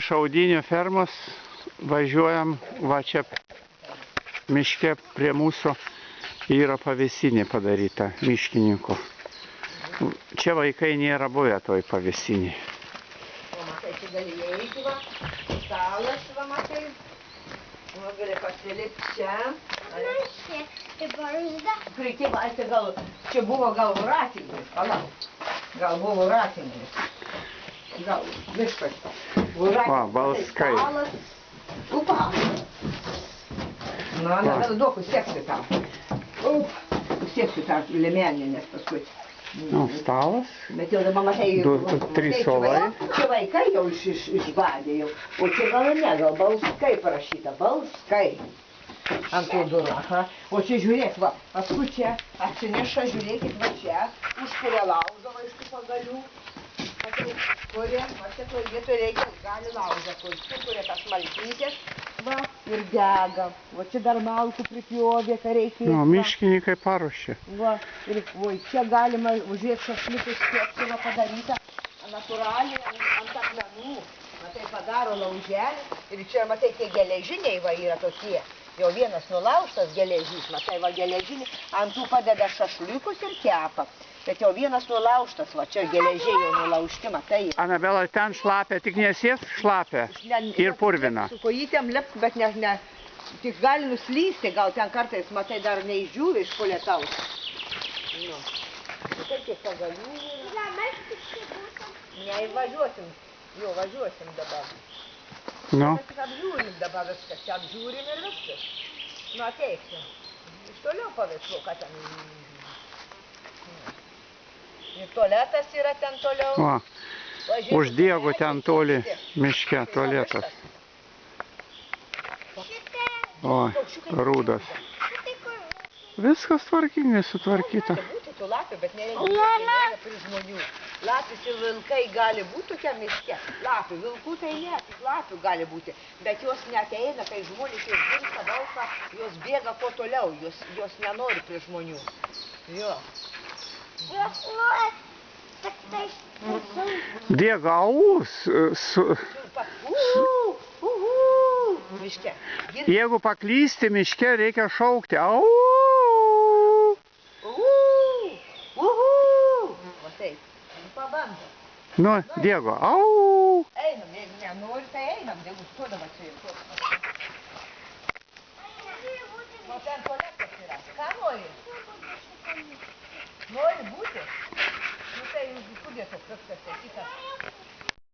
Šaudinių fermos važiuojam, va čia miške prie mūsų yra pavėsinė padaryta miškininkų. Čia vaikai nėra buvę toj pavėsinė. O matai, čia gali eiti, va, stalas, va, matai. Va, gali pasilipti čia. Prikiba, tai gal, čia buvo gal voratinis, palauk. Gal buvo voratinis. Gal miškas. Va, balskai. Upa. Na, gal duok, užsieksiu tau. Užsieksiu tą liemenį, nes paskui. Nu, stalas. Bet jau dabar matai, 3 suolai. Čia vaikai jau išbadė jau. O čia gal ne, gal balskai parašyta. Balskai. Ant tų durų. O čia žiūrėk, va, paskui čia atsineša, žiūrėkit, va čia, užkuria laužą, va, iš tų pagalių. Kuria, va, čia toj vietoj reikia, gali laužą, kuria tas malkytės, va, ir dega. Va, čia dar malkų pripjovė, ką reikės. Nu, miškininkai paruošė. Va, ir čia galima užžiūrėti šašliukus, kiek čia padaryta natūraliai ant akmenų. Matai, padaro lauželį ir čia, matai, tie geležiniai va yra tokie. Jau vienas nulaužtas geležys, matai, va geležinį, ant tų padeda šašliukus ir kepa. Bet jau vienas nulaužtas, va čia geležiai jau nulaužti, matai. Anabela, ten šlapia, tik nesies šlapia ir purvina. Su kojytėm lips, bet ne, tik gali nuslysti, gal ten kartais, matai, dar neišdžiūvė iš po lietaus. Nu, matai, kiek pagalių yra. Neįvažiuosim, jo, važiuosim dabar. Nu. Mes tik apžiūrim dabar viskas, čia apžiūrim ir viskas. Nu, ateiksim. Iš toliau paveikslu, ką ten. Ir tualetas yra ten toliau. Va, uždiegu ten toli miške, tualetas. O, rūdas. Viskas tvarkingai sutvarkyta. Tų lapių, bet nereikia prie žmonių. Lapis ir vilkai gali būti tokia miške. Lapių, vilkų tai ne, tik lapių gali būti. Bet jos neateina, kai žmonės išgirsta balsą, jos bėga kuo toliau, jos nenori prie žmonių. Jo. Diegaus. Miške. Jeigu paklysti miške, reikia šaukti. Au. Pabandom. Nu, Diego, au! Einam, jeigu nenori, tai einam, jeigu stodama čia ir o ten tualetas yra. Ką nori? Nori būti? Nu tai, kudės tas viskas, tai kitas.